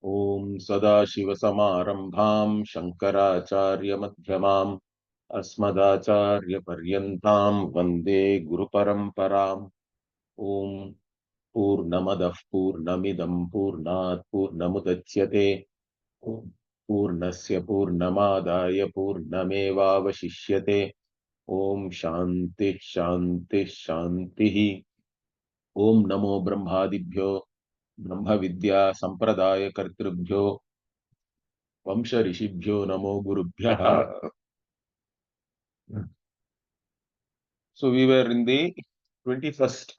Om Sadashivasamarambham Shankaracharya-madhyamam Asmadacharya-paryantam Vande Guru-paramparam. Om Purnamadah Purnamidam Purnat Purnamudachyate Purnasya Purnamadaya Purnamevavashishyate. Om Shanti Shanti Shanti. Om Namo Brahmadibhyo Brahma Vidya Sampradaya Kartribhyo Vamsha Rishibhyo Namo Gurubhyah. So we were in the 21st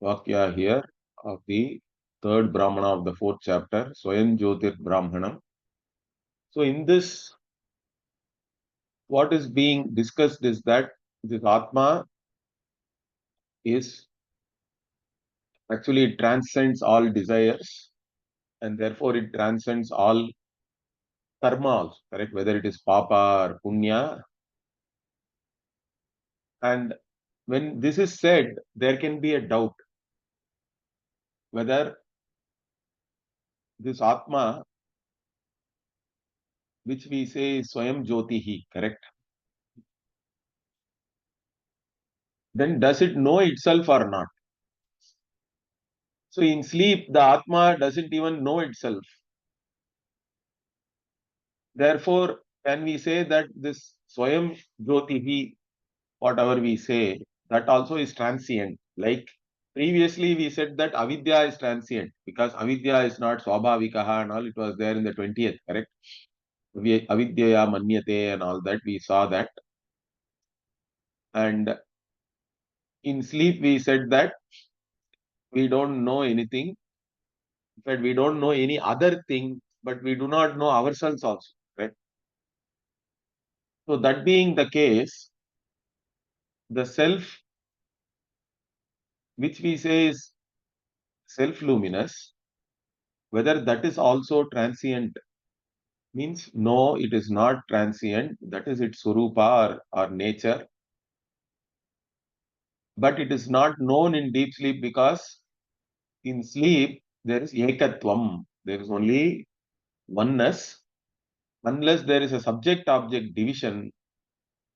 Vakya here of the third Brahmana of the fourth chapter, Swayam Jyotir Brahmanam. So in this, what is being discussed is that this Atma is actually it transcends all desires and therefore it transcends all karma also, correct? Whether it is papa or punya. And when this is said, there can be a doubt whether this Atma, which we say is Swayam Jyotihi, correct? Then does it know itself or not? So in sleep, the Atma doesn't even know itself. Therefore, can we say that this Swayam Jyotihi, whatever we say, that also is transient? Like previously we said that Avidya is transient because Avidya is not Swabhavikaha and all, it was there in the 20th, correct? Avidyaya Manyate and all that, we saw that. And in sleep, we said that we don't know anything. In fact, we don't know any other thing, but we do not know ourselves also, right? So that being the case, the self, which we say is self-luminous, whether that is also transient, means no, it is not transient. That is its surupa or nature. But it is not known in deep sleep because in sleep, there is ekatvam. There is only oneness. Unless there is a subject-object division,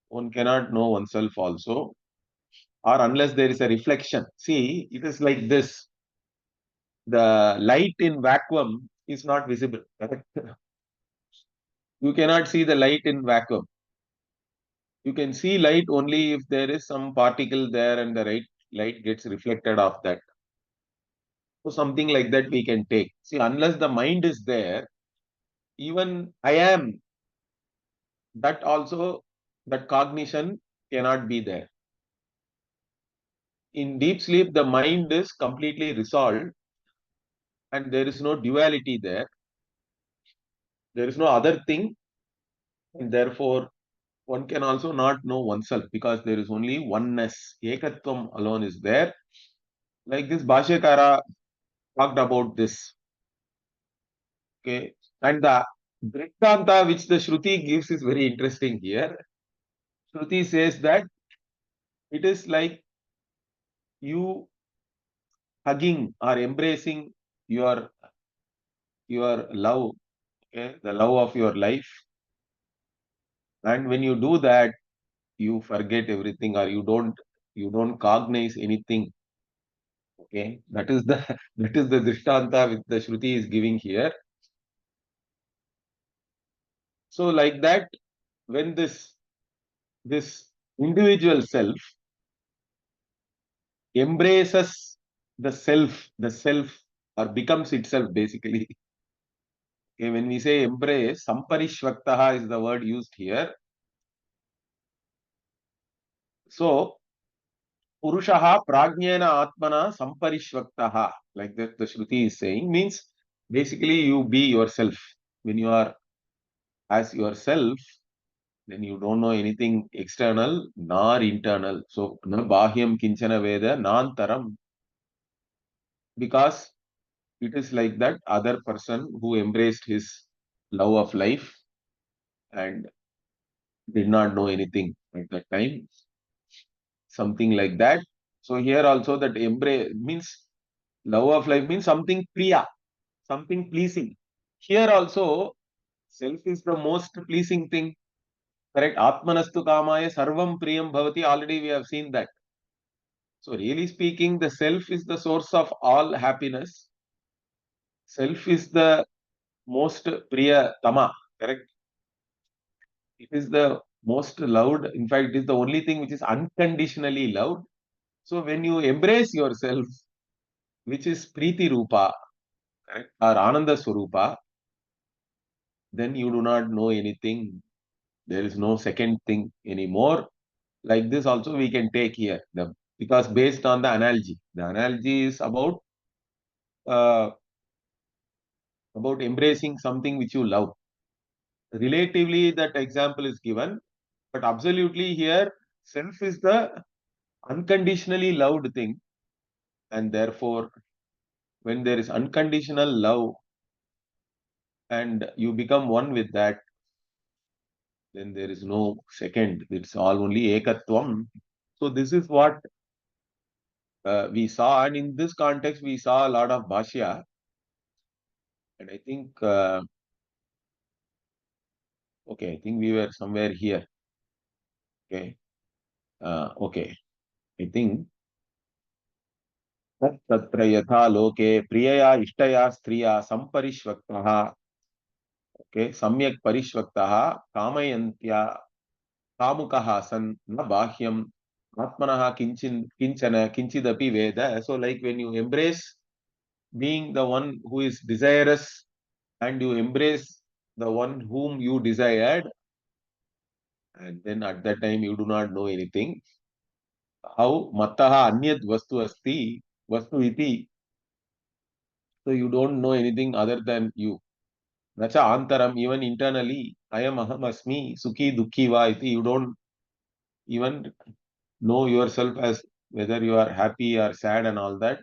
one cannot know oneself also, or unless there is a reflection. See, it is like this. The light in vacuum is not visible. Correct? You cannot see the light in vacuum. You can see light only if there is some particle there and the light gets reflected off that. So something like that we can take. See, unless the mind is there, even I am, that also, that cognition cannot be there. In deep sleep, the mind is completely resolved and there is no duality there. There is no other thing, and therefore one can also not know oneself because there is only oneness. Ekatvam alone is there. Like this Bhashyakara talked about this. Okay. And the Drittanta which the Shruti gives is very interesting here. Shruti says that it is like you hugging or embracing your love, okay, the love of your life. And when you do that, you forget everything or you don't cognize anything. Okay, that is the that is the drishtanta which the Shruti is giving here. So like that, when this individual self embraces the self or becomes itself basically. Okay, when we say embrace, samparishvaktaha is the word used here. So Purushaha prajnena atmana samparishvaktaha, like that the Shruti is saying, means basically you be yourself. When you are as yourself, then you don't know anything external nor internal. So na bahyam kinchana veda nantaram, because it is like that other person who embraced his love of life and did not know anything at that time. Something like that. So here also that embrace means love of life means something priya. something pleasing. Here also, self is the most pleasing thing. Correct? Atmanastu kamaya sarvam priyam bhavati. Already we have seen that. So really speaking, the self is the source of all happiness. Self is the most priya tama. Correct? It is the most loved. In fact, it is the only thing which is unconditionally loved. So when you embrace yourself, which is Priti Rupa, correct, or Ananda Swarupa, then you do not know anything. There is no second thing anymore. Like this also we can take here. Because based on the analogy is uh, about embracing something which you love. Relatively, that example is given, but absolutely here, self is the unconditionally loved thing, and therefore, when there is unconditional love and you become one with that, then there is no second. It's all only ekatvam. So this is what we saw, and in this context, we saw a lot of Bhashya, and I think, okay, I think we were somewhere here. Okay, okay, I think तत्र यथा लोके प्रियया इष्टया स्त्रिया संपरिष्वक्तः okay सम्यक् परिष्वक्तः कामयन्त्या कामुकः सन् न बाह्यम् आत्मनः किंचन किंचिदपि वेद. So like when you embrace being the one who is desirous and you embrace the one whom you desired, and then at that time you do not know anything. How mattaha anyad vastu asti vastu iti. So you don't know anything other than you. Nacha antaram, even internally, I am aham asmi, sukhi dukhi va iti. You don't even know yourself as whether you are happy or sad and all that.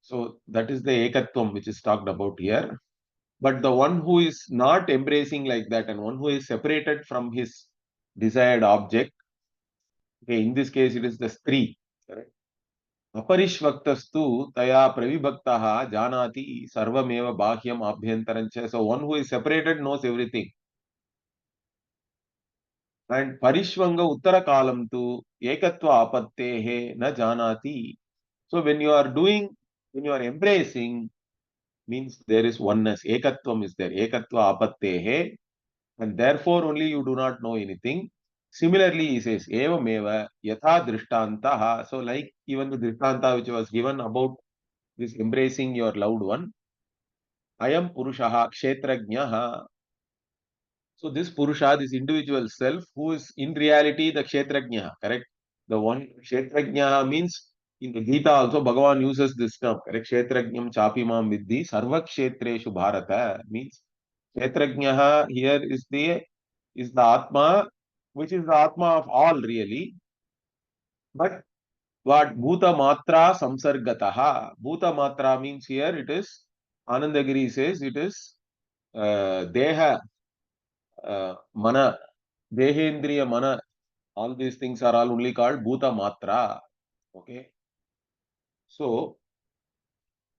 So that is the ekatvam which is talked about here. But the one who is not embracing like that and one who is separated from his desired object, okay, in this case it is the stri. Correct? Aparishvaktastu taya pravibhaktaha janati sarvameva bahyam abhyantarancha. So one who is separated knows everything. And parishvanga uttara kalam tu ekatva apattehe na janati. So when you are embracing, means there is oneness. Ekatvam is there. Ekatva apattehe. And therefore only you do not know anything. Similarly, he says, evameva yatha drishtantaha. So like even the drishtanta which was given about this embracing your loved one. Ayam purushaha kshetrajnaha. So this Purusha, this individual self, who is in reality the Kshetrajna, correct? The one Kshetrajna means in the Gita also Bhagavan uses this term, correct? Kshetrajnam chapimam vidhi sarva kshetreshu bharata means Kshetrajna here is the Atma, which is the Atma of all really. But what Bhuta Matra Samsargataha. Bhuta Matra means here it is Anandagiri says it is Deha Mana. Dehendriya Mana, all these things are all only called Bhuta Matra. Okay. So,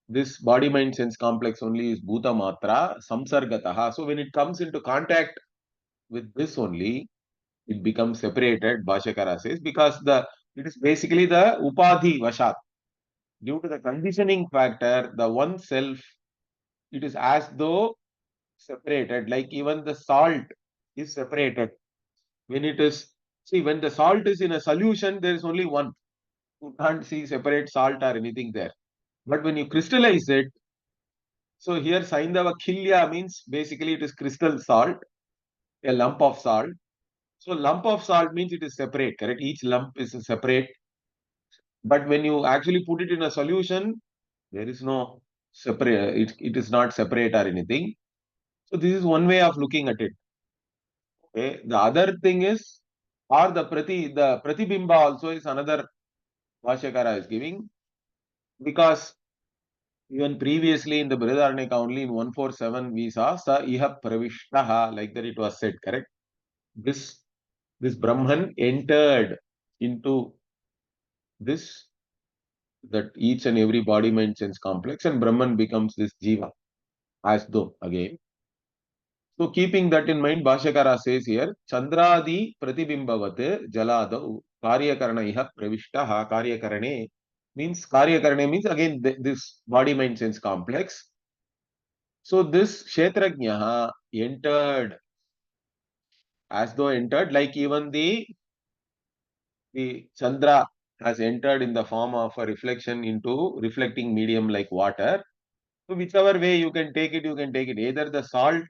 this body mind sense complex only is Bhuta Matra, Samsargataha. So, when it comes into contact with this only, it becomes separated, Bhashyakara says, because it is basically the Upadhi Vashat. Due to the conditioning factor, the one self, it is as though separated, like even the salt is separated. When it is, see, when the salt is in a solution, there is only one. You can't see separate salt or anything there. But when you crystallize it, so here Saindava Khilya means basically it is crystal salt, a lump of salt. So lump of salt means it is separate, correct? Each lump is separate. But when you actually put it in a solution, there is no separate, it is not separate or anything. So this is one way of looking at it. Okay. The other thing is, or the Pratibimba also is another Vashyakara is giving, because even previously in the Brhadaranyaka only in 147 we saw Sa Iha Pravishtaha, like that it was said, correct? This Brahman entered into this that each and every body, mind, sense complex, and Brahman becomes this Jiva, as though again. So keeping that in mind, Bhashyakara says here, Chandradi Pratibimbavat Jaladau Karyakarana Pravishtaha Karyakarane means again this body, mind, sense complex. So this Kshetrajnaha entered, as though entered, like even the Chandra has entered in the form of a reflection into reflecting medium like water. So whichever way you can take it, you can take it. Either the salt,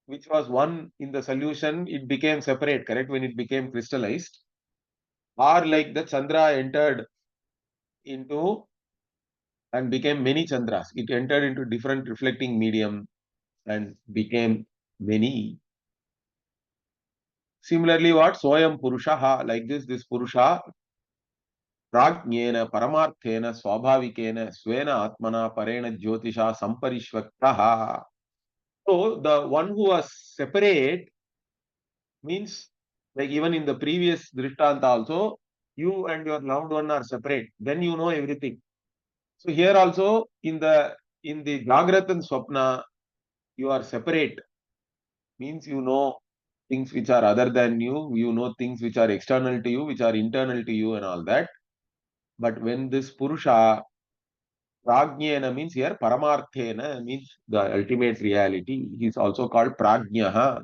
which was one in the solution, it became separate, correct, when it became crystallized, or like the Chandra entered into and became many Chandras. It entered into different reflecting medium and became many. Similarly, what? Soyam Purushaha, like this Purusha, Prajnena, Paramarthena, Swabhavikena, Svena Atmana, Parena Jyotisha, Samparishvaktaha. So the one who was separate means, like even in the previous Drishtanta also, you and your loved one are separate. Then you know everything. So here also in the Jagrat and Swapna, you are separate. Means you know things which are other than you, you know things which are external to you, which are internal to you and all that. But when this Purusha, Prajnena means here Paramarthena means the ultimate reality. He is also called Prajnaha.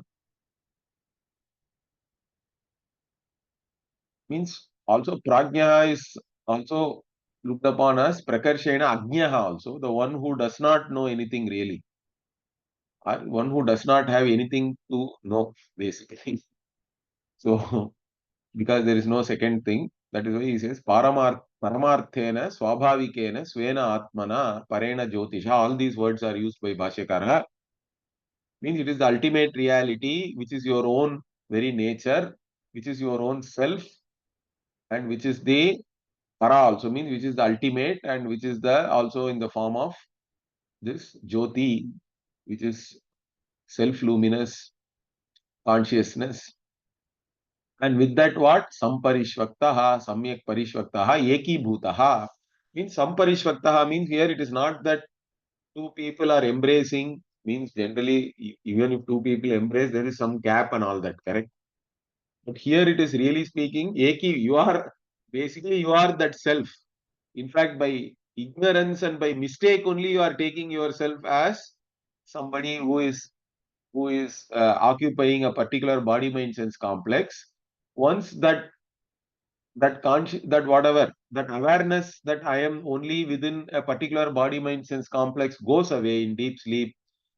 Means also Prajnaha is also looked upon as Prakarshena Ajnaha also, the one who does not know anything really, or one who does not have anything to know, basically. So, because there is no second thing, that is why he says Paramarthena Swabhavikena Svena Atmana Parena Jyotisha. All these words are used by Bhashyakara. Means it is the ultimate reality, which is your own very nature, which is your own self, and which is the Para also means which is the ultimate, and which is the also in the form of this Jyoti, which is self-luminous consciousness. And with that what? Samparishvaktaha, Samyak Parishvaktaha, Eki Bhutaha. Means Samparishvaktaha means here it is not that two people are embracing, means generally even if two people embrace, there is some gap and all that, correct? But here it is really speaking, Eki, you are basically you are that self. In fact, by ignorance and by mistake only, you are taking yourself as somebody who is occupying a particular body mind sense complex. Once that whatever that awareness that I am only within a particular body mind sense complex goes away in deep sleep,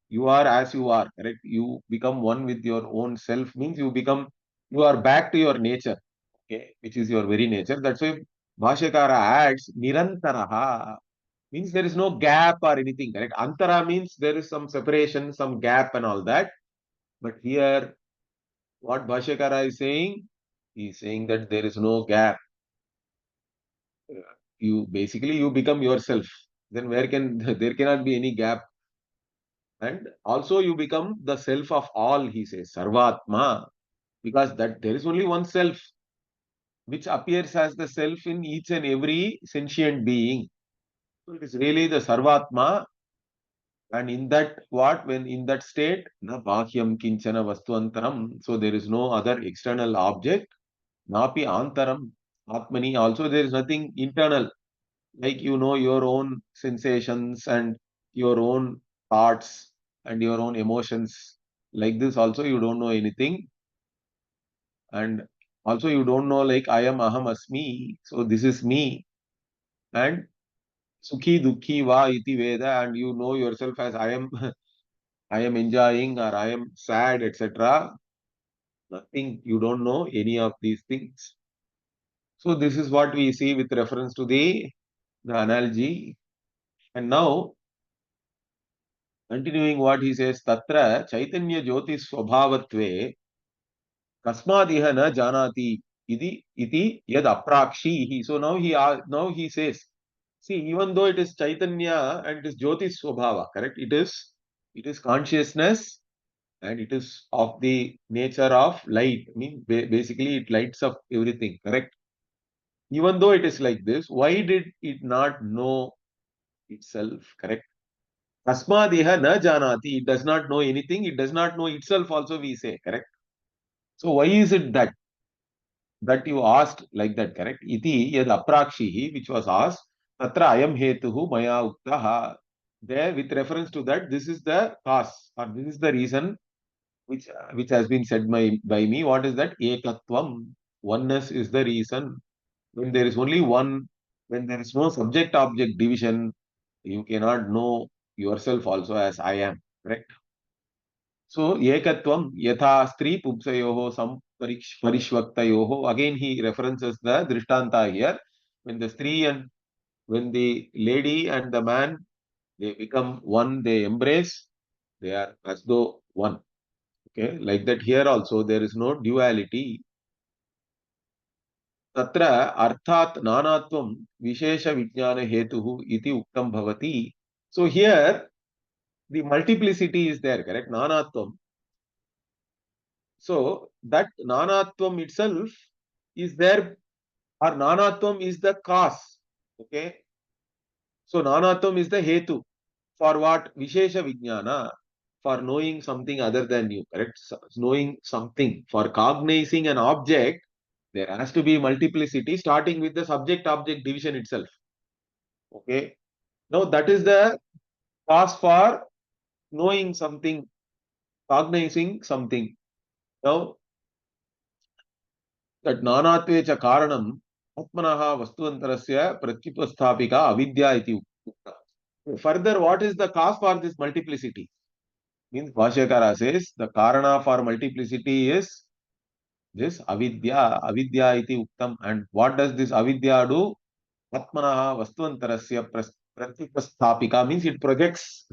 you are as you are, correct? You become one with your own self, means you are back to your nature, okay, which is your very nature. That's why Bhashyakara adds Nirantaraha, means there is no gap or anything, correct? Antara means there is some separation, some gap and all that. But here, what Bhashyakara is saying, he is saying that there is no gap. You basically you become yourself. Then where can there cannot be any gap. And also you become the self of all, he says, Sarvatma, because that there is only one self which appears as the self in each and every sentient being. So it is really the Sarvatma. And in that what when in that state, na bahyam kinchana vastuantaram, so there is no other external object, napi antaram atmani, also there is nothing internal, like you know your own sensations and your own thoughts and your own emotions. Like this also you don't know anything, and also you don't know like I am aham asmi, so this is me, and sukhi dukhi va iti veda, and you know yourself as I am I am enjoying or I am sad, etc. Nothing, you don't know any of these things. So this is what we see with reference to the analogy. And now continuing what he says, Tatra Chaitanya Jyoti Swabhavatve Kasmadiha na janati iti yad aprakshihi. So now he says, see, even though it is Chaitanya and it is Jyoti Swabhava, correct? It is consciousness and it is of the nature of light. I mean, basically it lights up everything, correct? Even though it is like this, why did it not know itself? Correct. Tasmadiha na janati. It does not know anything. It does not know itself also, we say. Correct. So why is it that you asked like that? Correct. Iti yad aprakshihi, which was asked. Tatra ayam hetuhu maya uktaha. There, with reference to that, this is the cause, or this is the reason which has been said by me. What is that? Ekatvam. Oneness is the reason. When there is only one, when there is no subject object division, you cannot know yourself also as I am. Correct. So ekatvam yatha stri pupsayoho sam parishvaktayoho. Again he references the drishtanta here. When the stri and when the lady and the man, they become one, they embrace, they are as though one. Okay, like that here also there is no duality. तत्र अर्थात् नानात्वं विशेष विज्ञान हेतुः इति उक्तं भवति. So here the multiplicity is there, correct? Nanatvam. So that nanatvam itself is there, or nanatvam is the cause. Okay. So nanatvam is the hetu. For what? Vishesha vijnana. For knowing something other than you, correct? So, knowing something. For cognizing an object, there has to be multiplicity starting with the subject-object division itself. Okay. Now that is the cause for knowing something, cognizing something. Now that nanatvecha karanam atmanaha vastuantarasya pratyupasthapika avidya iti ukta. Further, what is the cause for this multiplicity? Means Bhashyakara says the karana for multiplicity is this avidya, avidya iti uktam. And what does this avidya do? Atmanaha vastuantarasya pratyupasthapika means it projects.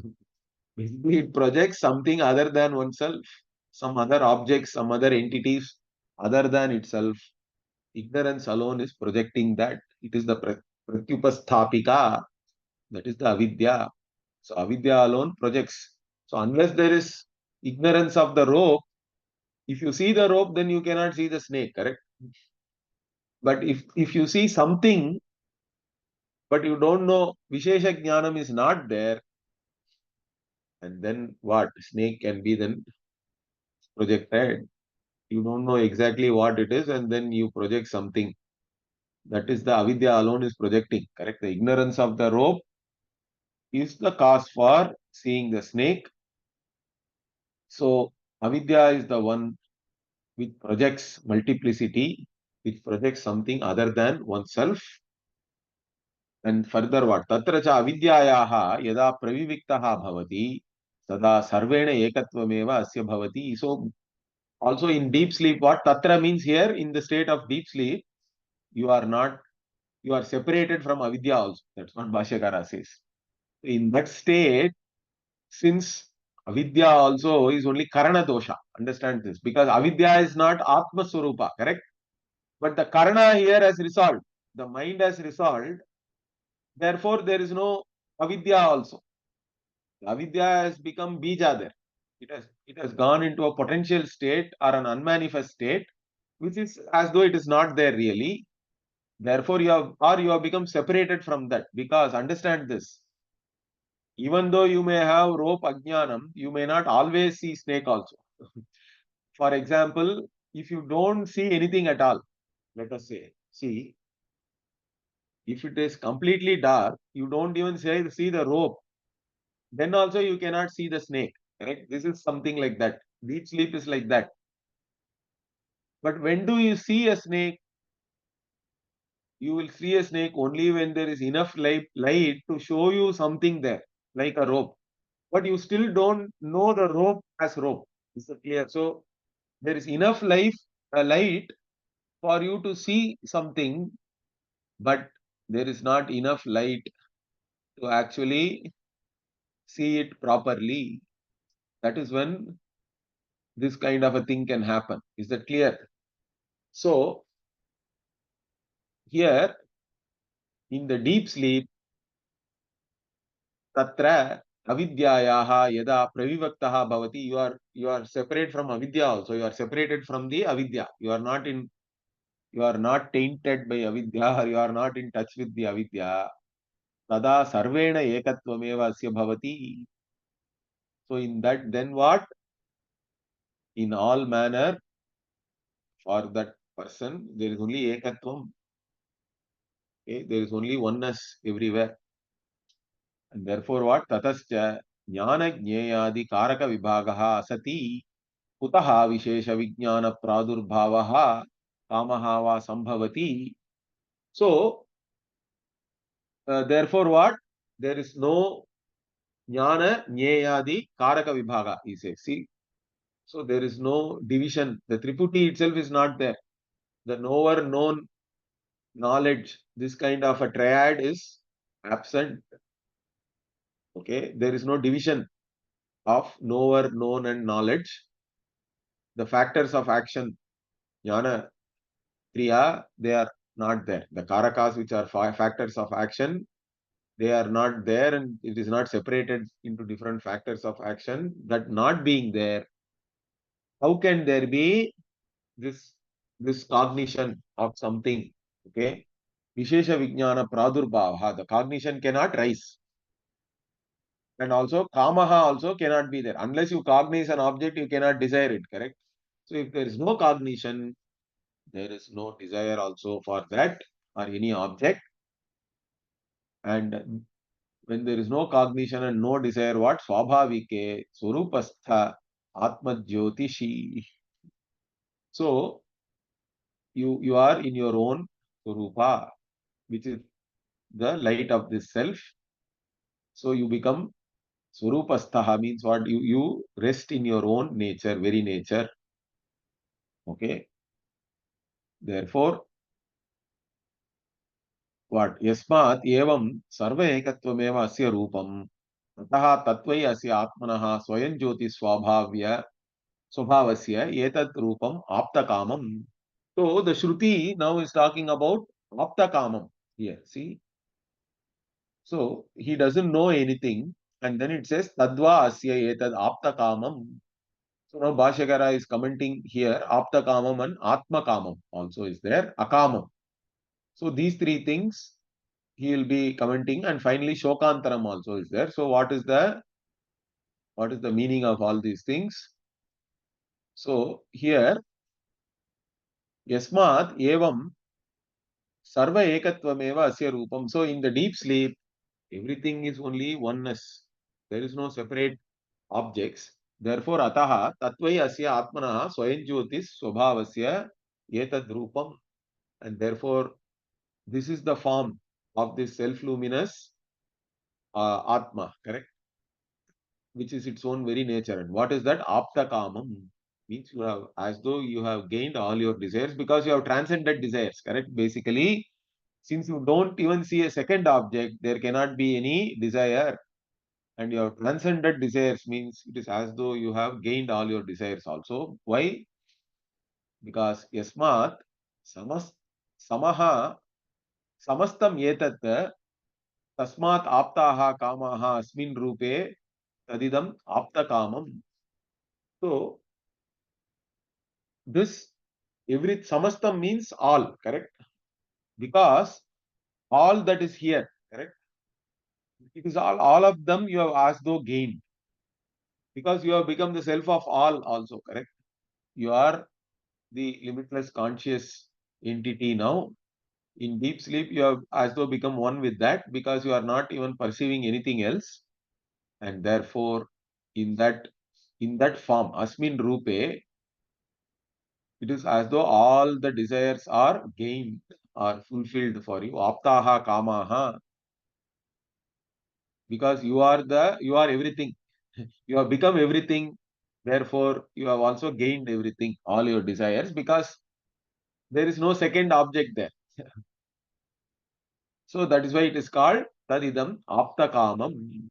Basically, it projects something other than oneself, some other objects, some other entities other than itself. Ignorance alone is projecting that. It is the pratyupasthapika, that is the avidya. So, avidya alone projects. So, unless there is ignorance of the rope, if you see the rope, then you cannot see the snake, correct? But if you see something, but you don't know, Vishesha Jnanam is not there, and then what? Snake can be then projected. You don't know exactly what it is, and then you project something. That is the avidya alone is projecting, correct? The ignorance of the rope is the cause for seeing the snake. So avidya is the one which projects multiplicity, which projects something other than oneself. And further what? Tatra cha avidyayaha yada praviviktaha bhavati tada sarvena ekatvameva asya bhavati. So also in deep sleep, what tatra means here, in the state of deep sleep, you are not, you are separated from avidya also. That's what Bhashyakara says. In that state, since avidya also is only karana dosha, understand this, because avidya is not atma swarupa, correct? But the karana here has resolved. The mind has resolved. Therefore, there is no avidya also. Avidya has become bija there. It has gone into a potential state or an unmanifest state, which is as though it is not there really. Therefore, you have become separated from that. Because understand this, even though you may have rope ajnanam, you may not always see snake also. For example, if you don't see anything at all, let us say, see, if it is completely dark, you don't even see the rope, then also you cannot see the snake. Correct? This is something like that. Deep sleep is like that. But when do you see a snake? You will see a snake only when there is enough light to show you something there, like a rope. But you still don't know the rope as rope. Is it clear? So there is enough light for you to see something, but there is not enough light to actually see it properly. That is when this kind of a thing can happen. Is that clear? So here in the deep sleep, tatra avidyayaha yada pravivaktaha bhavati, you are separate from avidya also. You are separated from the avidya. You are not in you are not tainted by avidya, or you are not in touch with the avidya, tada sarvena ekatvameva asya bhavati. So in that, then what? In all manner, for that person, there is only ekatvam. Okay? There is only oneness everywhere. And therefore what? Tatascha jnana jneyadi karaka vibhagaha asati kutaha vishesha vijnana pradurbhavaha kamaha va sambhavati. So, therefore what? There is no jnana jneyadi karaka vibhaga, he says. See, so there is no division. The Triputi itself is not there. The knower, known, knowledge, this kind of a triad is absent. Okay, there is no division of knower, known, and knowledge. The factors of action, jnana, kriya, they are not there. The karakas, which are factors of action, they are not there, and it is not separated into different factors of action. That not being there, how can there be this cognition of something? Okay, vishesha vijnana pradurbhava, the cognition cannot rise. And also kamaha also cannot be there. Unless you cognize an object, you cannot desire it, correct? So if there is no cognition, there is no desire also for that or any object. And when there is no cognition and no desire, what? Swabhavike Surupastha Atma Jyotishi. So you are in your own Surupa, which is the light of this self. So you become Surupastha, means what? You rest in your own nature, very nature. Okay. Therefore, what? Yasmat evam sarva ekattvameva asya rupam. Ataha tatvai asya atmanah swayam jyoti swabhavya swabhavasya etat rupam aptakamam. So the Shruti now is talking about aptakamam here. See? So he doesn't know anything, and then it says tadva asya etad aptakamam. So now Bhashyakara is commenting here aptakamam and atmakamam also is there, akamam. So these three things he will be commenting, and finally Shokantaram also is there. So what is the meaning of all these things? So here yasmat evam sarva ekatvameva asya rupam. So in the deep sleep, everything is only oneness. There is no separate objects. Therefore, ataha tatvai asya atmana swayam swabhavasya etad rupam. And therefore, this is the form of this self-luminous atma, correct? Which is its own very nature. And what is that? Aptakamam. Means you have, as though you have gained all your desires because you have transcended desires, correct? Basically, since you don't even see a second object, there cannot be any desire. And you have transcended desires means it is as though you have gained all your desires also. Why? Because yasmat samaha samastam etat tasmat aptaha kamaha asmin rupe tadidam aptakamam. So this every samastam means all, correct? Because all that is here, correct? It is all of them you have as though gained. Because you have become the self of all also, correct? You are the limitless conscious entity now. In deep sleep, you have as though become one with that because you are not even perceiving anything else. And therefore, in that form, Asmin Rupe, it is as though all the desires are gained, are fulfilled for you. Aptaha kamaha, because you are everything. You have become everything. Therefore, you have also gained everything, all your desires, because there is no second object there. So that is why it is called Tadidam Aptakamam.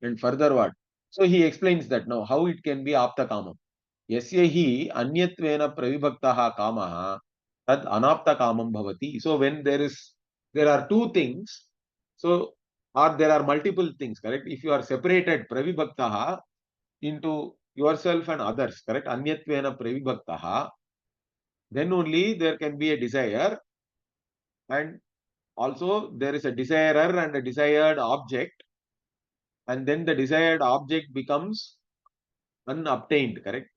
And further what? So he explains that now how it can be Aptakamam. Yasya hi anyatvena pravibhaktaha kamaha tad anaptakamam bhavati. So when there are two things, so or there are multiple things, correct? If you are separated pravibhaktaha into yourself and others, correct? Anyatvena pravibhaktaha. then only there can be a desire, and also there is a desirer and a desired object, and then the desired object becomes unobtained, correct?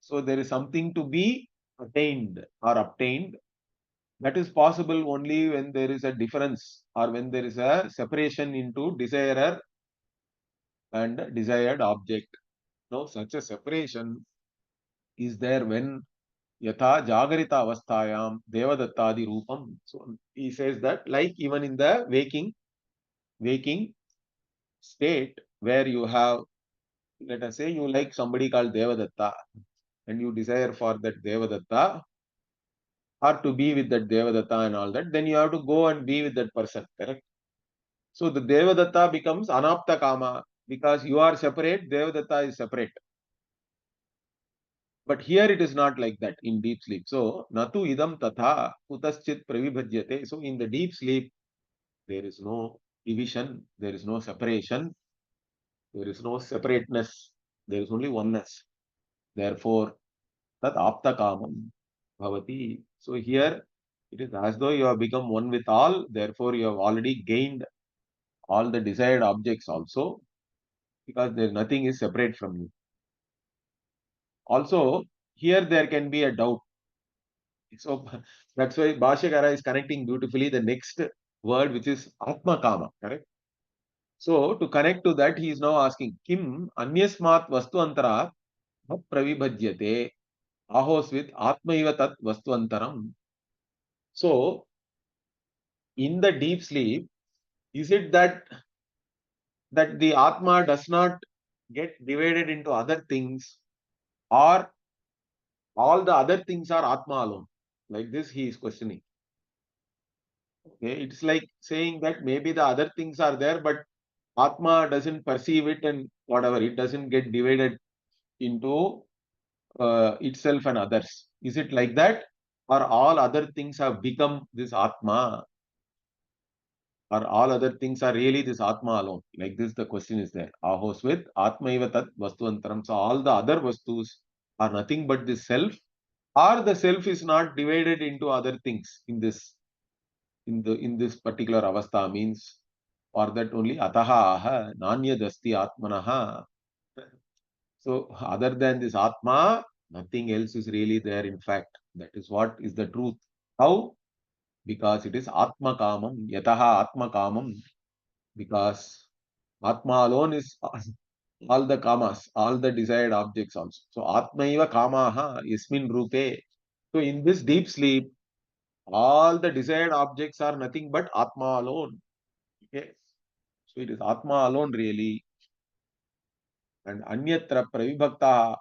So there is something to be attained or obtained. That is possible only when there is a difference or when there is a separation into desirer and desired object. Now, such a separation is there when yatha jagarita avasthayam devadattadi rupam. So he says that like even in the waking state where you have, let us say you like somebody called Devadatta and you desire for that Devadatta or to be with that Devadatta and all that, then you have to go and be with that person, correct? So the Devadatta becomes anapta kama because you are separate, Devadatta is separate. But here it is not like that in deep sleep. So natu idam tatha kutaschit pravibhajyate. So in the deep sleep, there is no division, there is no separation, there is no separateness, there is only oneness. Therefore, tat apta kamam bhavati. So here it is as though you have become one with all, therefore you have already gained all the desired objects also, because there nothing is separate from you. Also, here there can be a doubt. So that's why Bhashyakara is connecting beautifully the next word, which is Atma Kama, correct? So to connect to that, he is now asking, Kim Anyasmat Vastu Antara Pravibhajyate Ahosvit Atmaiva Tat Vastu Antaram. So in the deep sleep, is it that the Atma does not get divided into other things, or all the other things are Atma alone? Like this, he is questioning. Okay, it's like saying that maybe the other things are there, but Atma doesn't perceive it and whatever, it doesn't get divided into itself and others. Is it like that? Or all other things have become this Atma? Or all other things are really this Atma alone? Like this, the question is there. Ahosvit Atmaiva Tat Vastuantaram. So all the other Vastus are nothing but this self, or the self is not divided into other things in this particular avastha, means for that only ataha aha nanyadasti atmanaha. So other than this atma, nothing else is really there. In fact, that is what is the truth. How? Because it is atma kamam, yataha atma kamam, because atma alone is all the kamas, all the desired objects also. So atmaiva kamaha yasmin rupe. So in this deep sleep, all the desired objects are nothing but atma alone. Okay. So it is atma alone really. And anyatra pravibhaktaha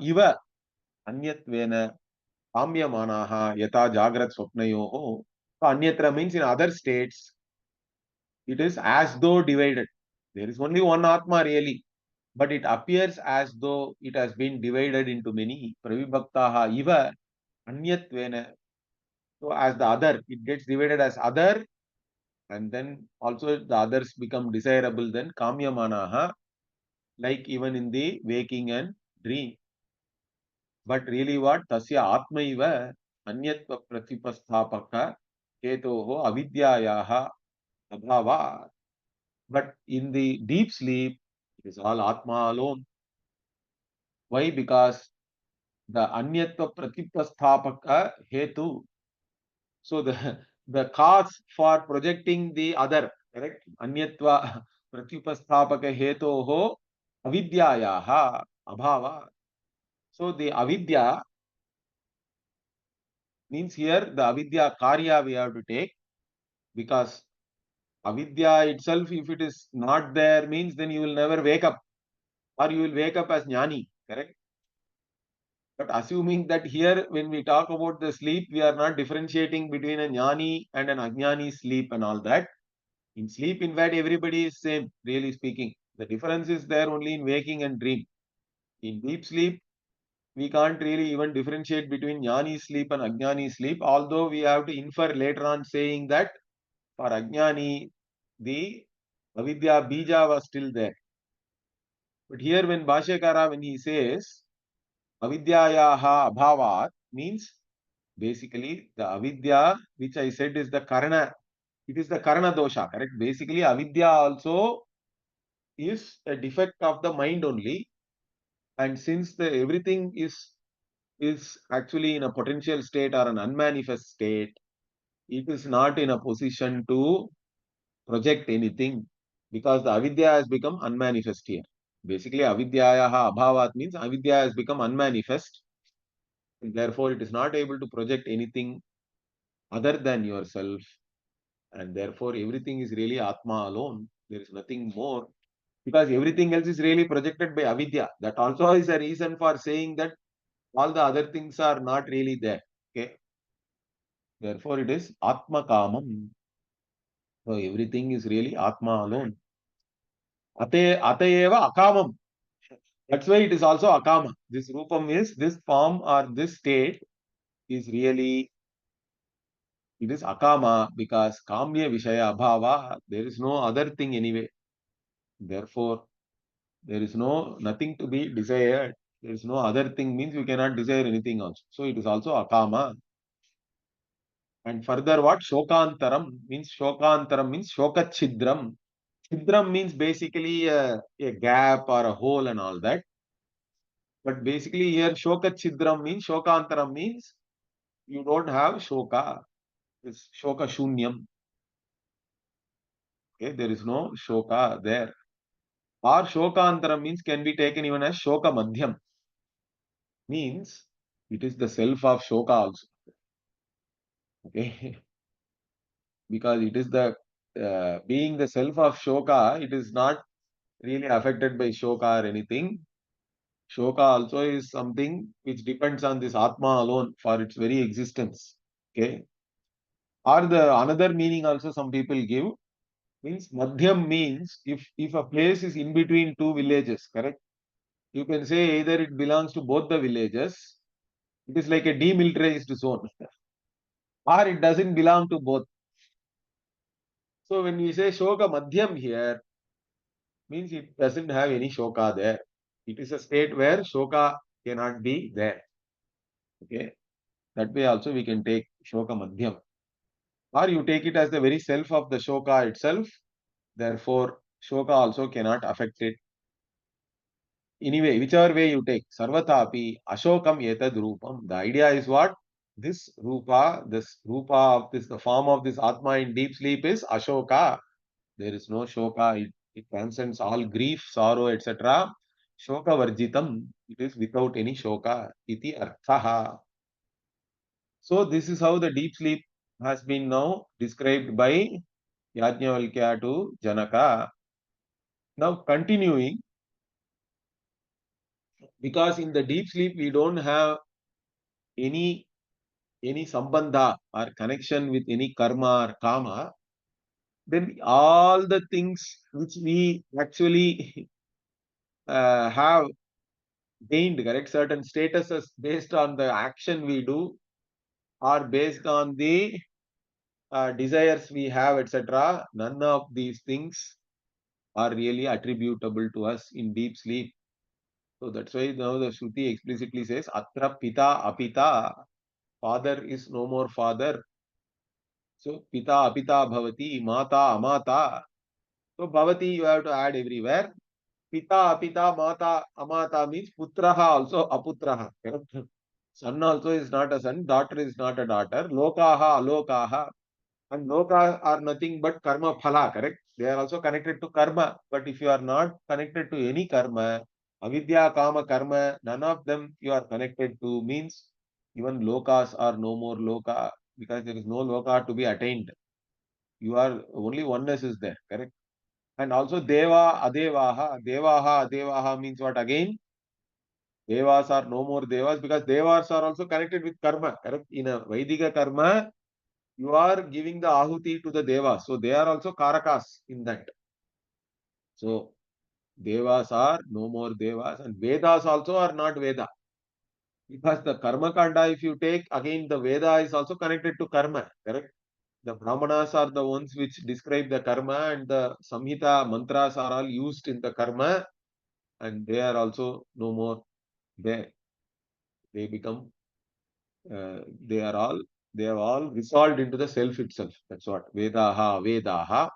iva anyatvena kamyamanaha yata jagrat swapnayoho. So anyatra means in other states, it is as though divided. There is only one Atma really, but it appears as though it has been divided into many. Pravibhaktaha iva anyatvena. So as the other, it gets divided as other, and then also the others become desirable, then kamyamanaha, like even in the waking and dream. But really what? Tasya atmaiva anyatva pratipasthapaka hetoho avidyayaha abhava. But in the deep sleep, it is all Atma alone. Why? Because the anyatva pratipasthapaka hetu. So the cause for projecting the other, correct? Anyatva pratipasthapaka hetoho avidyayaha abhava. So the avidya means here the avidya karya we have to take, because avidya itself, if it is not there, means then you will never wake up, or you will wake up as jnani, correct? But assuming that here when we talk about the sleep, we are not differentiating between a jnani and an ajnani sleep and all that. In sleep, in fact, everybody is same, really speaking. The difference is there only in waking and dream. In deep sleep, we can't really even differentiate between jnani sleep and ajnani sleep, although we have to infer later on saying that for Ajnani, the Avidya Bija was still there. But here when Bhashyakara, when he says Avidyayaha abhavat means basically the avidya, which I said is the karana. It is the karana dosha, correct? Basically, avidya also is a defect of the mind only. And since the everything is actually in a potential state or an unmanifest state, it is not in a position to project anything because the avidya has become unmanifest here. Basically, avidyayaha abhavat means avidya has become unmanifest. Therefore, it is not able to project anything other than yourself. And therefore, everything is really Atma alone. There is nothing more because everything else is really projected by avidya. That also is a reason for saying that all the other things are not really there. Okay. Therefore, it is Atma Kamam. So everything is really Atma alone. Atayeva Akamam. That's why it is also Akama. This Rupam is, this form or this state is really, it is Akama because Kamya Vishaya Abhava, there is no other thing anyway. Therefore, there is nothing to be desired. There is no other thing means you cannot desire anything also. So it is also Akama. And further what? Shokantaram means Shokachidram. Chidram means basically a gap or a hole and all that. But basically here Shokachidram means Shokantaram means you don't have Shoka. It's Shoka Shunyam. Okay, there is no Shoka there. Or Shokantaram means can be taken even as Shoka Madhyam. Means it is the self of Shoka also. Okay. Because it is the being the self of Shoka, it is not really affected by Shoka or anything. Shoka also is something which depends on this Atma alone for its very existence. Okay. Or the another meaning also some people give means Madhyam means if a place is in between two villages, correct? You can say either it belongs to both the villages, it is like a demilitarized zone, or it doesn't belong to both. So when we say Shoka Madhyam here, means it doesn't have any Shoka there. It is a state where Shoka cannot be there. Okay. That way also we can take Shoka Madhyam. Or you take it as the very self of the Shoka itself. Therefore, Shoka also cannot affect it. Anyway, whichever way you take, Sarvatapi, Ashokam Etad Rupam. The idea is what? This Rupa of this, the form of this Atma in deep sleep is Ashoka. There is no Shoka. It transcends all grief, sorrow, etc. Shoka Varjitam. It is without any Shoka. Iti Arthaha. So this is how the deep sleep has been now described by Yajnavalkya to Janaka. Now continuing, because in the deep sleep we don't have any sambandha or connection with any karma or kama, then all the things which we actually have gained, correct, certain statuses based on the action we do or based on the desires we have, etc. None of these things are really attributable to us in deep sleep. So that's why now the Shruti explicitly says, Atra Pita Apita, father is no more father. So Pita Apita Bhavati, Mata Amata. So Bhavati you have to add everywhere. Pita Apita Mata Amata means Putraha also Aputraha. Correct? Son also is not a son, daughter is not a daughter. Lokaha Alokaha. And loka are nothing but karma phala, correct? They are also connected to karma. But if you are not connected to any karma, avidya, kama, karma, none of them you are connected to means even lokas are no more loka because there is no loka to be attained. You are only oneness is there, correct? And also deva, adevaha, devaha, adevaha means what again? Devas are no more devas because devas are also connected with karma, correct? In a Vaidika karma, you are giving the ahuti to the devas. So they are also karakas in that. So devas are no more devas and Vedas also are not Veda. Because the karma kanda, if you take, again the Veda is also connected to karma, correct? The Brahmanas are the ones which describe the karma and the Samhita mantras are all used in the karma and they are also no more there. They become, they are all, they have all resolved into the self itself. That's what Vedaha, Vedaha.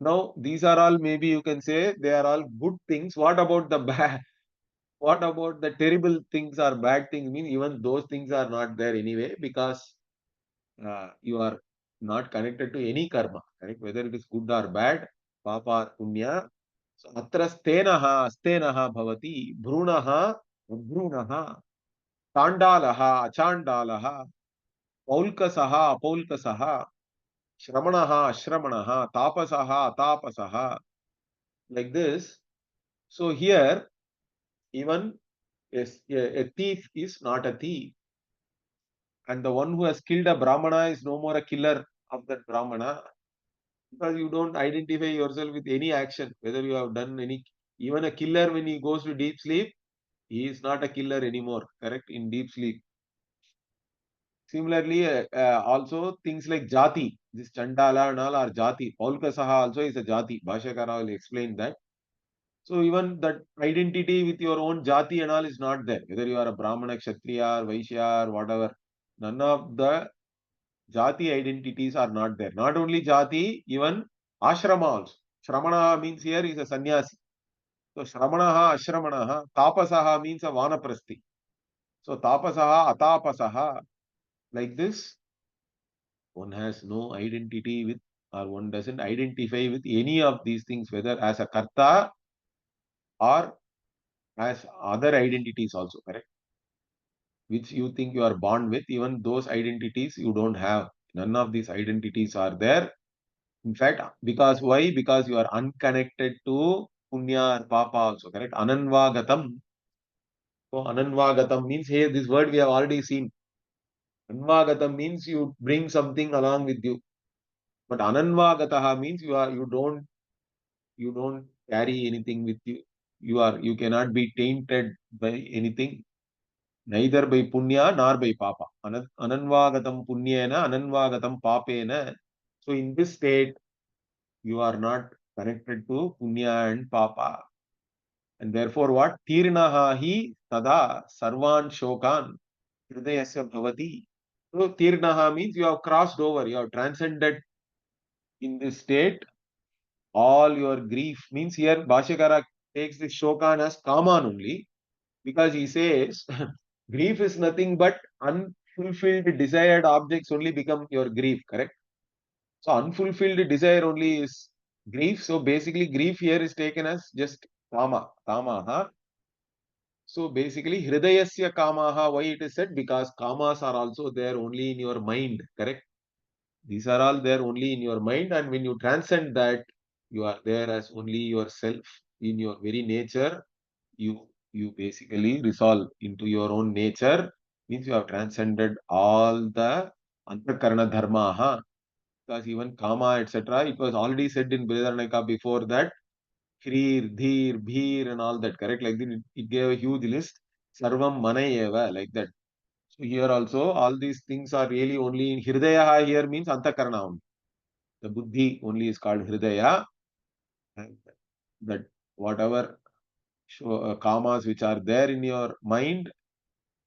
Now, these are all, maybe you can say, they are all good things. What about the bad? What about the terrible things or bad things? Mean even those things are not there anyway, because you are not connected to any karma, correct? Whether it is good or bad, papa or punya. So atra stenaha bhavati, bhrunaha, ubhrunaha, tandalaha, achandalaha, paulkasaha, apaulkasaha, shramanaha, ashramanaha, tapasaha, atapasaha, like this. So here, even yes, a thief is not a thief. And the one who has killed a Brahmana is no more a killer of that Brahmana, because you don't identify yourself with any action, whether you have done any. Even a killer, when he goes to deep sleep, he is not a killer anymore, correct? In deep sleep. Similarly, also things like jati, this Chandala and all are jati. Paulkasaha also is a jati. Bhashyakara will explain that. So even that identity with your own jati and all is not there. Whether you are a Brahmana, Kshatriya, or Vaishya, or whatever, none of the jati identities are not there. Not only jati, even ashrama also. Shramana means here is a sannyasi. So shramanaha, ashramanaha, tapasaha means a vanaprasthi. So tapasaha, atapasaha, like this, one has no identity with, or one doesn't identify with any of these things, whether as a karta or as other identities also, correct? Which you think you are born with, even those identities you don't have. None of these identities are there. In fact, because why? Because you are unconnected to punya or papa also, correct? Ananvagatam. So ananvagatam means, here this word we have already seen. Anvagatam means you bring something along with you. But ananvagataha means you don't carry anything with you. You cannot be tainted by anything, neither by punya nor by papa. Ananvagatam punyena, ananvagatam papena. So in this state, you are not connected to punya and papa. And therefore what? Tirnaha hi tada sarvan shokan hridayasya bhavati. So tirnaha means you have crossed over, you have transcended in this state all your grief. Means here Bhashyakara takes this shokan as kaman only, because he says grief is nothing but unfulfilled desired objects only become your grief, correct? So unfulfilled desire only is grief. So basically grief here is taken as just kama. So basically, hridayasya kamaha, why it is said? Because kamas are also there only in your mind, correct? These are all there only in your mind, and when you transcend that, you are there as only yourself in your very nature. You basically resolve into your own nature, means you have transcended all the antakarana dharma. Because even kama, etc., it was already said in Brhadaranyaka before that. Khrir, Dhir, Bhir, and all that, correct? Like that, it gave a huge list. Sarvam Manayeva, like that. So here also, all these things are really only in Hridaya. Here means Antakarana only. The Buddhi only is called Hridaya. And that whatever kamas which are there in your mind,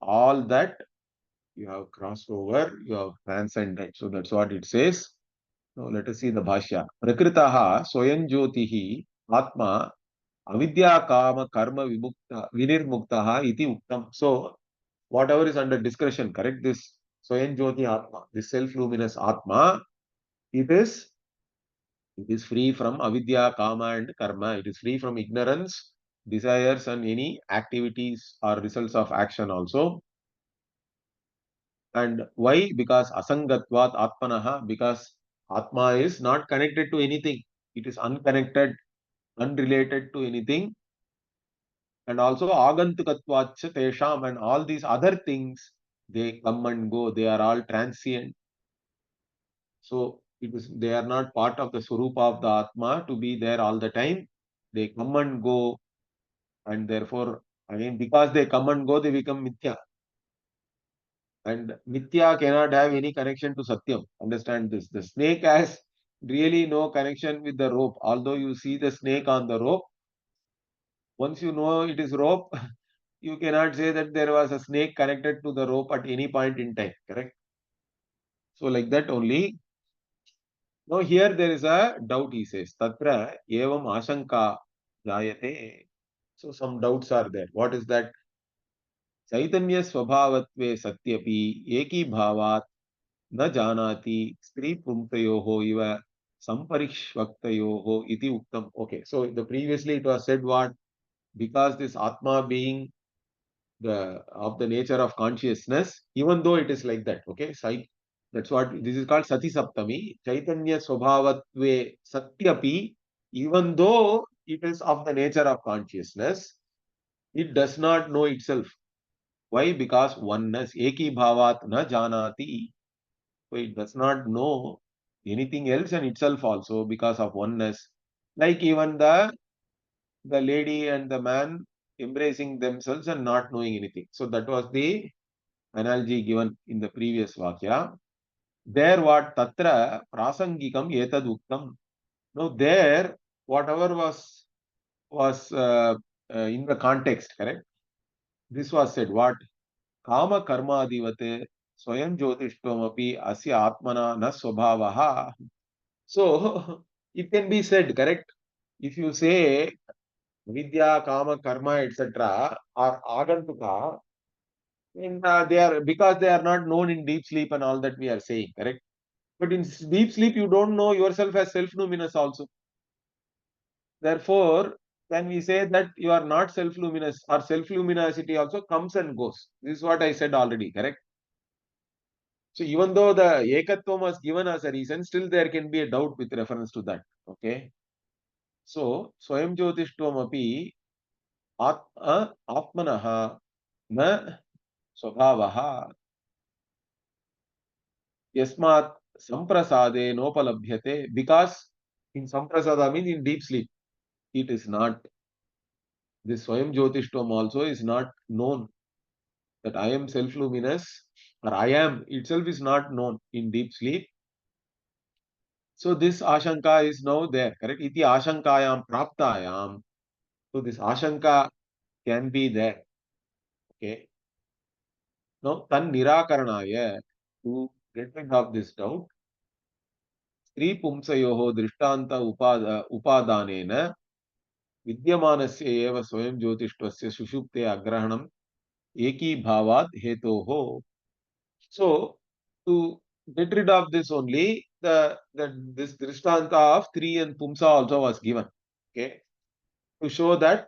all that you have crossed over, you have transcended. So that's what it says. Now let us see the Bhashya. Prakritaha Swayam Jyotihi Atma avidya kama karma vimukta vinirmuktaha iti uktam. So whatever is under discussion, correct? This Swayam Jyoti Atma, this self-luminous Atma, it is free from avidya, kama and karma. It is free from ignorance, desires and any activities or results of action also. And why? Because asangatvat atmanaha, because Atma is not connected to anything. It is unconnected, unrelated to anything. And also agantukatvacha tesham, and all these other things, they come and go, they are all transient. So they are not part of the swarupa of the atma to be there all the time. They come and go, and therefore again, because they come and go, they become mithya, and mithya cannot have any connection to satyam. Understand this. The snake has really no connection with the rope. Although you see the snake on the rope, once you know it is rope, you cannot say that there was a snake connected to the rope at any point in time, correct? So like that only. Now here there is a doubt, he says. Tatra evam ashanka jayate. So some doubts are there. What is that? Chaitanya swabhavatve satyapi eki bhavat na janati स्त्री पुंसयोः इव samparishvaktayoः iti uktam. Okay, so the previously it was said what? Because this Atma being the of the nature of consciousness, even though it is like that, okay, that's what this is called Sati Saptami. Chaitanya Swabhavatve Satyapi, even though it is of the nature of consciousness, it does not know itself. Why? Because oneness, Eki Bhavat na Janati. So it does not know anything else and itself also because of oneness. Like even the lady and the man embracing themselves and not knowing anything. So that was the analogy given in the previous Vakya. There what tatra prasangikam etad uktam. Now there, whatever was in the context, correct? This was said, what? Kama karma adivate swayam jyotishtvamapi asya atmana na swabhavaha. So it can be said, correct? If you say vidya, kama, karma, etc. are agantuka, and they are because they are not known in deep sleep and all that we are saying, correct? But in deep sleep, you don't know yourself as self-luminous also. Therefore, when we say that you are not self-luminous or self-luminosity also comes and goes. This is what I said already, correct? So even though the ekatvam was given as a reason, still there can be a doubt with reference to that. Okay. So, swayam jyotishvam api atmanaha na swabhavaha yasmat samprasade nopalabhyate, because in samprasada means in deep sleep, it is not. This Swayam Jyotishtam also is not known, that I am self-luminous or I am itself is not known in deep sleep. So this Ashanka is now there, correct? Iti Ashankayam Praptayam. So this Ashanka can be there. Okay. Now Tan Nirakaranaya, to get rid of this doubt, Sri Pumsayoho Drishtanta Upadanena विद्यमानस्य एव स्वयं ज्योतिष्वस्य सुषुप्ते अग्रहणम eki bhavat hetoho. So to get rid of this only, this drishtanta of three and pumsa also was given. Okay, to show that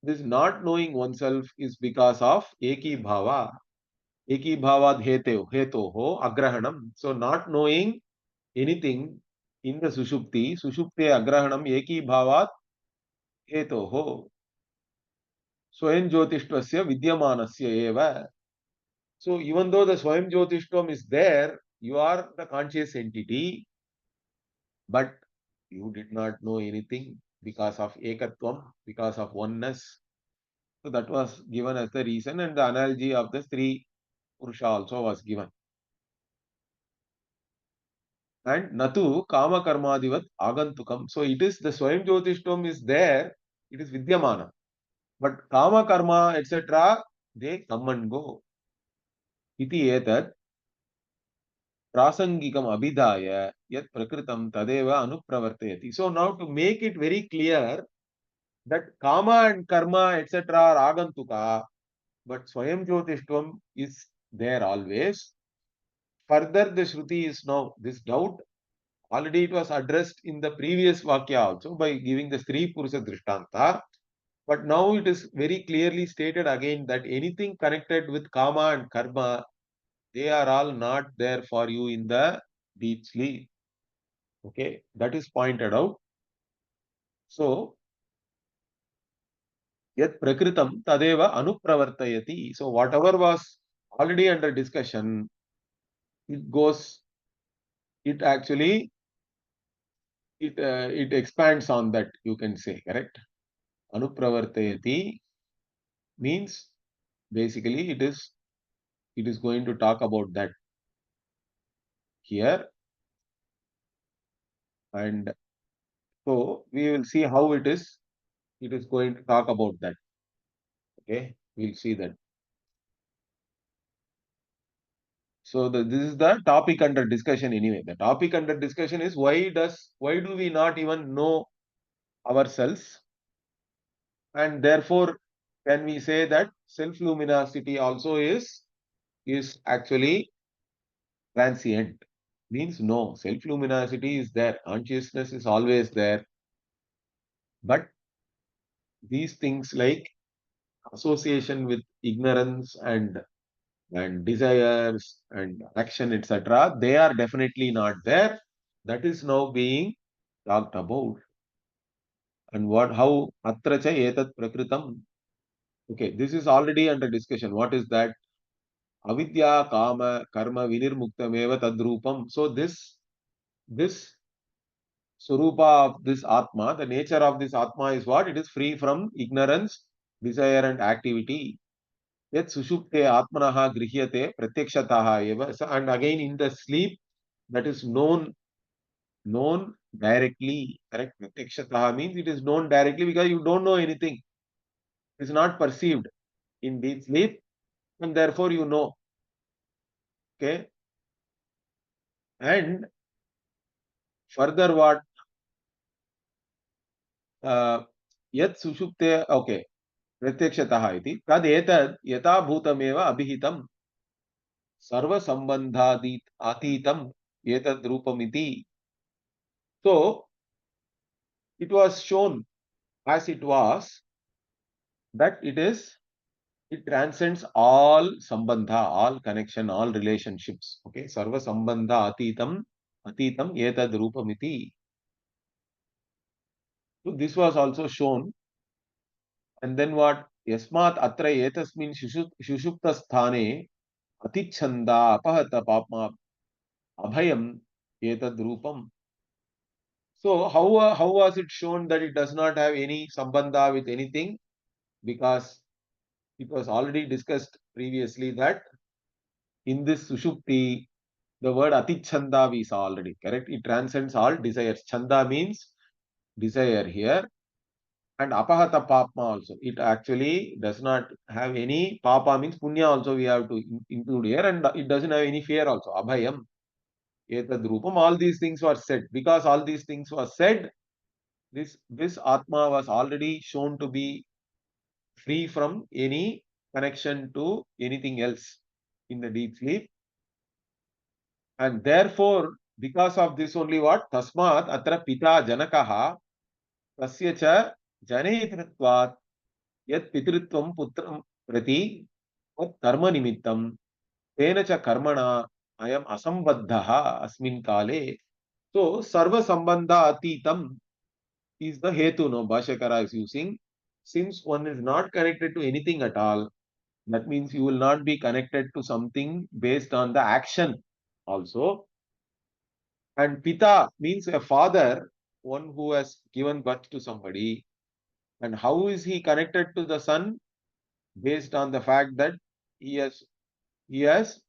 this not knowing oneself is because of eki bhava. Eki bhavat hetoho agrahanam. So not knowing anything in the sushupti, sushupte agrahanam eki bhavat hetoho. Swayam jyotistvasya vidyamanasya eva. So even though the Swayam Jyotishtam is there, you are the conscious entity, but you did not know anything because of Ekatvam, because of oneness. So that was given as the reason, and the analogy of the three Purusha also was given. And Natu Kama Karmadivat Agantukam. So it is the Swayam Jyotishtam is there, it is Vidyamana. But Kama Karma, etc., they come and go. Iti etat prasangikam abhidaya yat prakritam tadeva anupravartayati. So now to make it very clear that kama and karma etc. are agantuka, but swayam jyotishvam is there always. Further, the Shruti is now this doubt. Already it was addressed in the previous Vakya also by giving the Sri Purusha Drishtanta. But now it is very clearly stated again that anything connected with kama and karma, they are all not there for you in the deep sleep. Okay, that is pointed out. So, yet prakritam tadeva anupravartayati. So, whatever was already under discussion, it goes, it actually, it expands on that, you can say, correct? Anupravartayati means basically it is going to talk about that here. And so, we will see how it is going to talk about that. Okay, we'll see that. So this is the topic under discussion anyway. The topic under discussion is why do we not even know ourselves, and therefore can we say that self luminosity also is actually transient? Means no, self luminosity is there, consciousness is always there, but these things like association with ignorance and desires and action, etc., they are definitely not there. That is now being talked about. And what, how, atra cha etat prakritam. Okay, this is already under discussion. What is that? Avidya, kama, karma, vinirmuktameva tadrupam. So this Surupa of this Atma, the nature of this Atma is what? It is free from ignorance, desire and activity. Yet sushupte atmanaha grihyate pratyakshataha eva. And again in the sleep, that is known directly. Correct? Pratyakshataha means it is known directly because you don't know anything. It is not perceived in deep sleep, and therefore you know. Okay. And further what? Uh, Yat sushupte, okay. प्रत्यक्षतः इति तद् एतद् यथा भूतमेव अभिहितं सर्वसम्बन्धातीत अतीतं एतद् रूपमिति. So it was shown as it was that it transcends all sambandha, all connection, all relationships. Okay, sarva sambandha atitam etad rupamiti. So this was also shown. And then what? Yasmat atra etasmin shushupta sthane atichanda apahata papma abhayam etad rupam. So how was it shown that it does not have any sambandha with anything? Because it was already discussed previously that in this sushupti, the word atichanda we saw already, correct? It transcends all desires. Chanda means desire here. And apahata papma also. It actually does not have any, papa means punya also we have to include here, and it doesn't have any fear also. Abhayam, etad rupam. All these things were said. Because all these things were said, this Atma was already shown to be free from any connection to anything else in the deep sleep. And therefore, because of this only what? Tasmat atra pita janakaha tasya cha janetritvat yat pitritvam putram prati tat karma nimittam tena cha karmana ayam asambadhaha asmin kale. So, sarva sambandha atitam is the hetu no Bhashyakara is using. Since one is not connected to anything at all, that means you will not be connected to something based on the action also. And Pita means a father, one who has given birth to somebody. And how is he connected to the son? Based on the fact that he has he has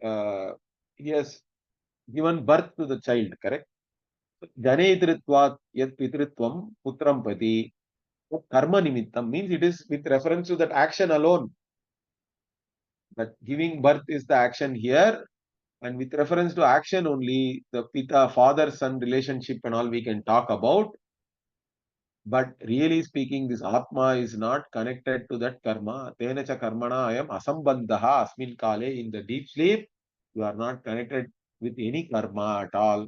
uh, he has given birth to the child, correct? Janetritvat yat pitritvam putram pati. Karma nimittam means it is with reference to that action alone. That giving birth is the action here. And with reference to action only, the Pita, father son relationship and all we can talk about. But really speaking, this Atma is not connected to that karma. Tenacha karmana ayam asambandhaha asmin kale. In the deep sleep, you are not connected with any karma at all.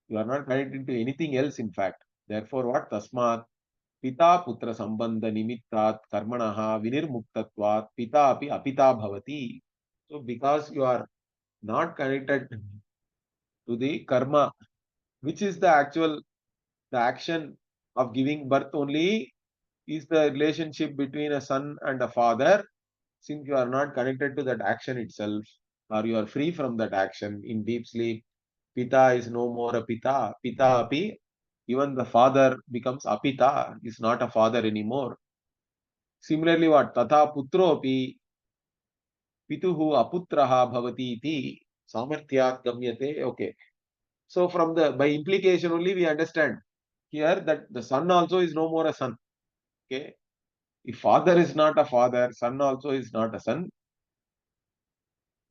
You are not connected to anything else, in fact. Therefore, what? Tasmat Pita putra sambandha nimittat karmanaha vinirmuktatvat pita api apita bhavati. So, because you are not connected to the karma, which is the action of giving birth only is the relationship between a son and a father. Since you are not connected to that action itself, or you are free from that action in deep sleep, Pita is no more a Pita. Pita api, even the father becomes apita, is not a father anymore. Similarly, what? Tatha putro api pituhu aputraha bhavati iti samarthyat gamyate. Okay. So from the by implication only we understand here that the son also is no more a son. Okay. If father is not a father, son also is not a son,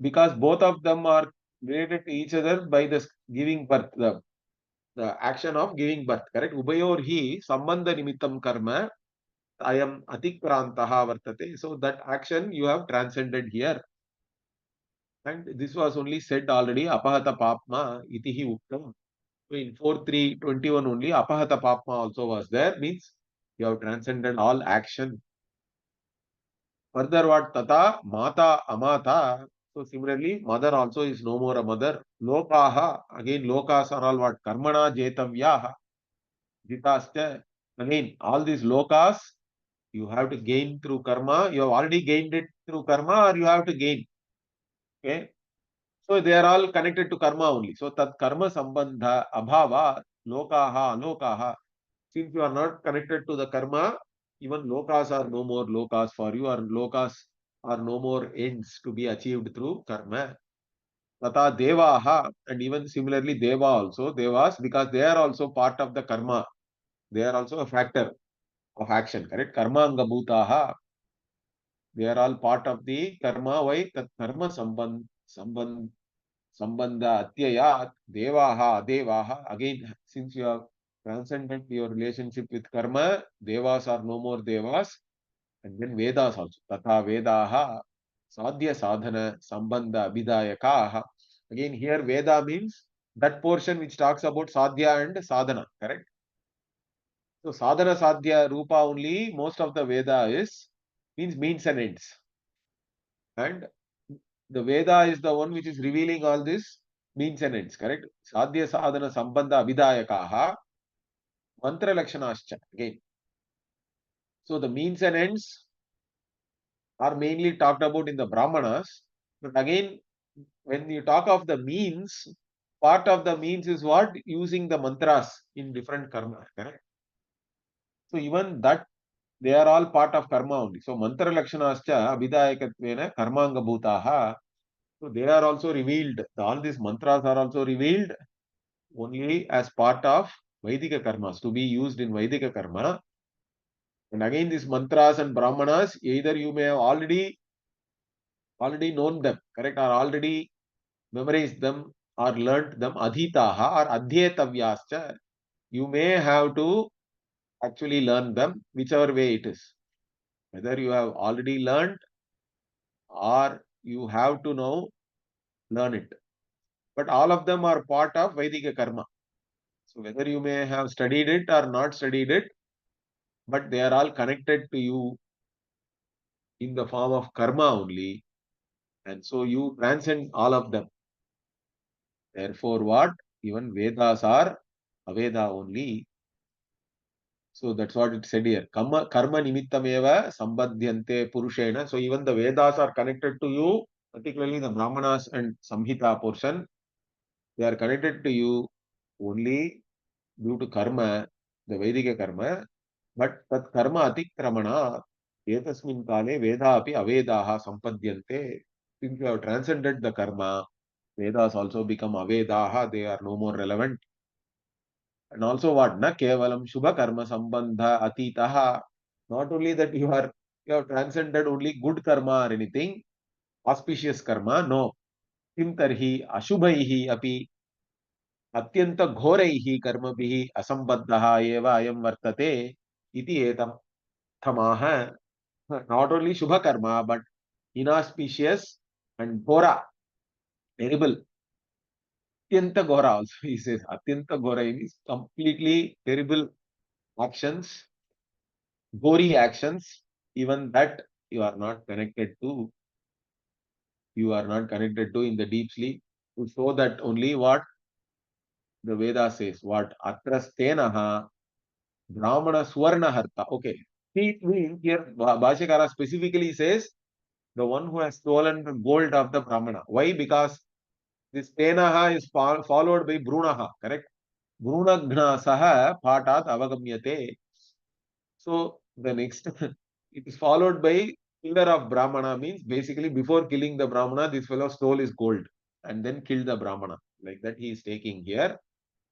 because both of them are related to each other by the giving birth, the action of giving birth. Correct? Ubayorhi sambandha nimittam karma ayam atikrantaha vartate. So that action you have transcended here. And this was only said already, apahata papma itihi uktam. So in 4.3.21 only, apahata papma also was there, means you have transcended all action. Further what? Tata mata amata. So similarly, mother also is no more a mother. Lokaha, again lokas are all what? Karmana jetavyaha. Jitascha. Again, all these lokas, you have to gain through karma. You have already gained it through karma, or you have to gain. Okay. So they are all connected to karma only. So tat karma sambandha abhava lokaha alokaha. Since you are not connected to the karma, even lokas are no more lokas for you, or lokas are no more ends to be achieved through karma. Tata devaha, and even similarly deva also, devas, because they are also part of the karma. They are also a factor of action, correct? Karma anga bhutaha, they are all part of the karma. Why? Tat karma sambandha atyayat devaha adevaha. Again, since you have transcended your relationship with karma, devas are no more devas. And then Vedas also. Tatha Vedaha Sadhya Sadhana Sambandha Abhidayakaha. Again, here Veda means that portion which talks about Sadhya and Sadhana, correct? So Sadhana Sadhya Rupa only, most of the Veda is means and ends. And the Veda is the one which is revealing all this means and ends, correct? Sadhya Sadhana Sambandha Abhidayakaha Mantra Lakshanascha. Again. So the means and ends are mainly talked about in the Brahmanas. But again, when you talk of the means, part of the means is what? Using the mantras in different karma. Correct? So even that, they are all part of karma only. So mantra lakshanascha abhidayakatvena karmanga bhutaha. So they are also revealed. All these mantras are also revealed only as part of Vaidika karmas, to be used in Vaidika karma. And again, these mantras and brahmanas, either you may have already known them, correct, or already memorized them or learnt them, adhitaha or adhyetavyascha. You may have to actually learn them, whichever way it is. Whether you have already learned or you have to now learn it. But all of them are part of Vaidika karma. So whether you may have studied it or not studied it, but they are all connected to you in the form of karma only. And so you transcend all of them. Therefore, what? Even Vedas are Aveda only. So that's what it said here. Karma nimittameva sambadhyante purushena. So even the Vedas are connected to you, particularly the Brahmanas and Samhita portion. They are connected to you only due to karma, the Vedic karma. But that karma atikramana, etasmin kale Veda api avedaha sampadhyante. Since you have transcended the karma, Vedas also become avedaha. They are no more relevant. And also what? Na kevalam shubha karma sambandha atitaha. Not only that you have transcended only good karma or anything, auspicious karma, no. Kim tarhi ashubhaihi api atyanta ghoraihi karmabhihi asambandhaha eva ayam vartate iti etam thamaha. Not only shubha karma, but inauspicious and ghora, terrible. Atyanta ghora also, he says. Atyanta ghora means completely terrible actions, gory actions, even that you are not connected to, in the deep sleep, to show that only what the Veda says, what atrastenaha brahmana swarna harta. Okay, he means here Bhashyakara specifically says the one who has stolen the gold of the brahmana. Why? Because this tenaha is followed by brunaha, correct? Brunagna saha patat avagamyate. So the next, it is followed by killer of Brahmana, means basically before killing the Brahmana, this fellow stole his gold and then killed the Brahmana. Like that he is taking here.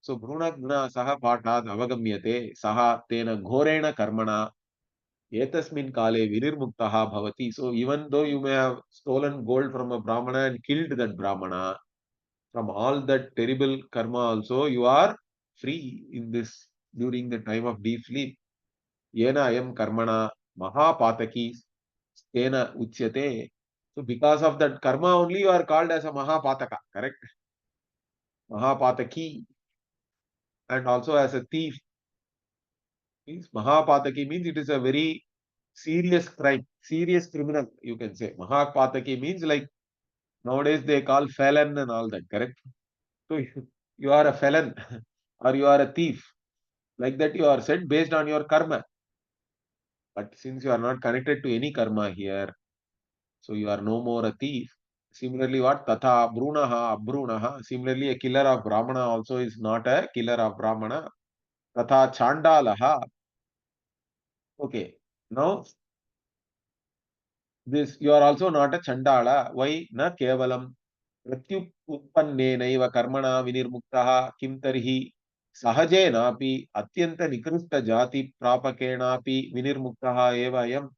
So Brunagna saha patat avagamyate saha tena ghorena karmana Etasmin kale vinirmuktaha bhavati. So even though you may have stolen gold from a Brahmana and killed that Brahmana, from all that terrible karma also, you are free in this during the time of deep sleep. Yena ayam karmana mahapataki stena uchyate. So because of that karma only you are called as a mahapataka, correct? Mahapataki, and also as a thief. Means mahapataki means it is a very serious crime, serious criminal, you can say. Mahapataki means like nowadays they call felon and all that, correct? So you are a felon or you are a thief. Like that you are said based on your karma. But since you are not connected to any karma here, so you are no more a thief. Similarly, what? Tatha brunaha abrunaha. Similarly, a killer of Brahmana also is not a killer of Brahmana. Tatha chandalaha. Okay. Now, this you are also not a chandala. Why? Na kevalam. प्रत्युत्पन्नेनैव कर्मणा विनिर्मुक्तः किं तर्हि सहजेनापि अत्यन्तनिकृष्टजातिप्रापकेणापि विनिर्मुक्तः एव अयम्.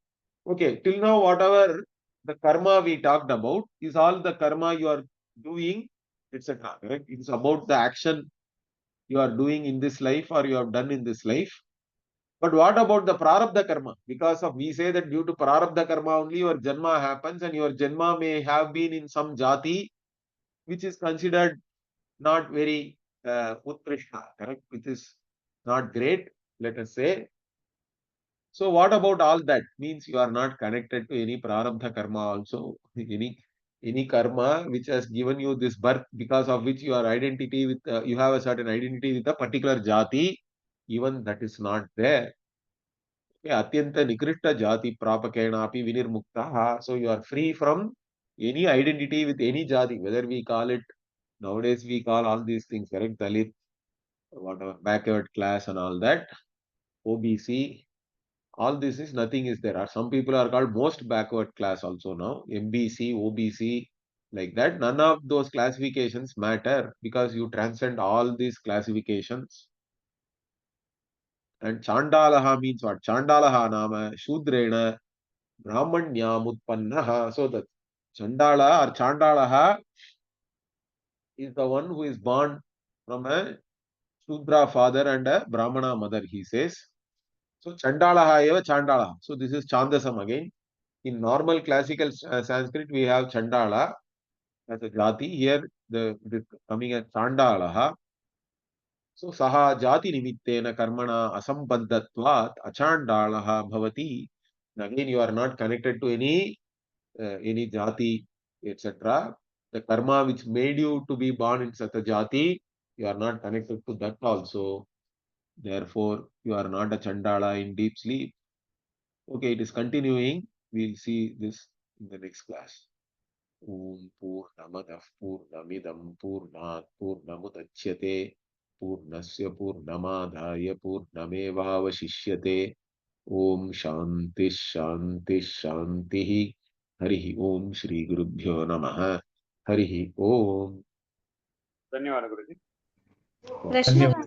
Okay, till now whatever the karma we talked about is all the karma you are doing, etc. Correct? It is about the action you are doing in this life or you have done in this life. But what about the prarabdha karma? Because of we say that due to prarabdha karma only your janma happens, and your janma may have been in some jati which is considered not very utkrishta, correct? Which is not great, let us say. So what about all that? Means you are not connected to any prarabdha karma also. Any karma which has given you this birth, because of which your identity with you have a certain identity with a particular jati, even that is not there. Atyanta nikrishta jati prapakena api vinirmukta. So you are free from any identity with any jati, whether we call it nowadays we call all these things, correct? Dalit, whatever, backward class and all that, OBC, all this is nothing is there. Or some people are called most backward class also now, MBC, OBC, like that. None of those classifications matter because you transcend all these classifications. And Chandalaha means what? Chandalaha nama Shudrena Brahmanyamutpannaha. So the Chandala or Chandalaha is the one who is born from a Shudra father and a Brahmana mother, he says. So Chandalaha eva Chandalaha. So this is Chandasam again. In normal classical Sanskrit, we have Chandala as a jati. Here, this coming as Chandalaha. So saha jati nimittena karmana asambaddhatvat achandalaha bhavati. And again, you are not connected to any jati, etc. The karma which made you to be born in such a jati, you are not connected to that also. Therefore, you are not a Chandala in deep sleep. Okay, it is continuing. We'll see this in the next class. Om Purnamadah Purnamidam Purnat Purnamudachyate Purnasya Purnamadhaya Purnamevavashishyate. Om Shanti Shanti Shanti. Harihi Om Shri Gurubhyo Namaha. Harihi Om. धन्यवाद गुरुजी. धन्यवाद.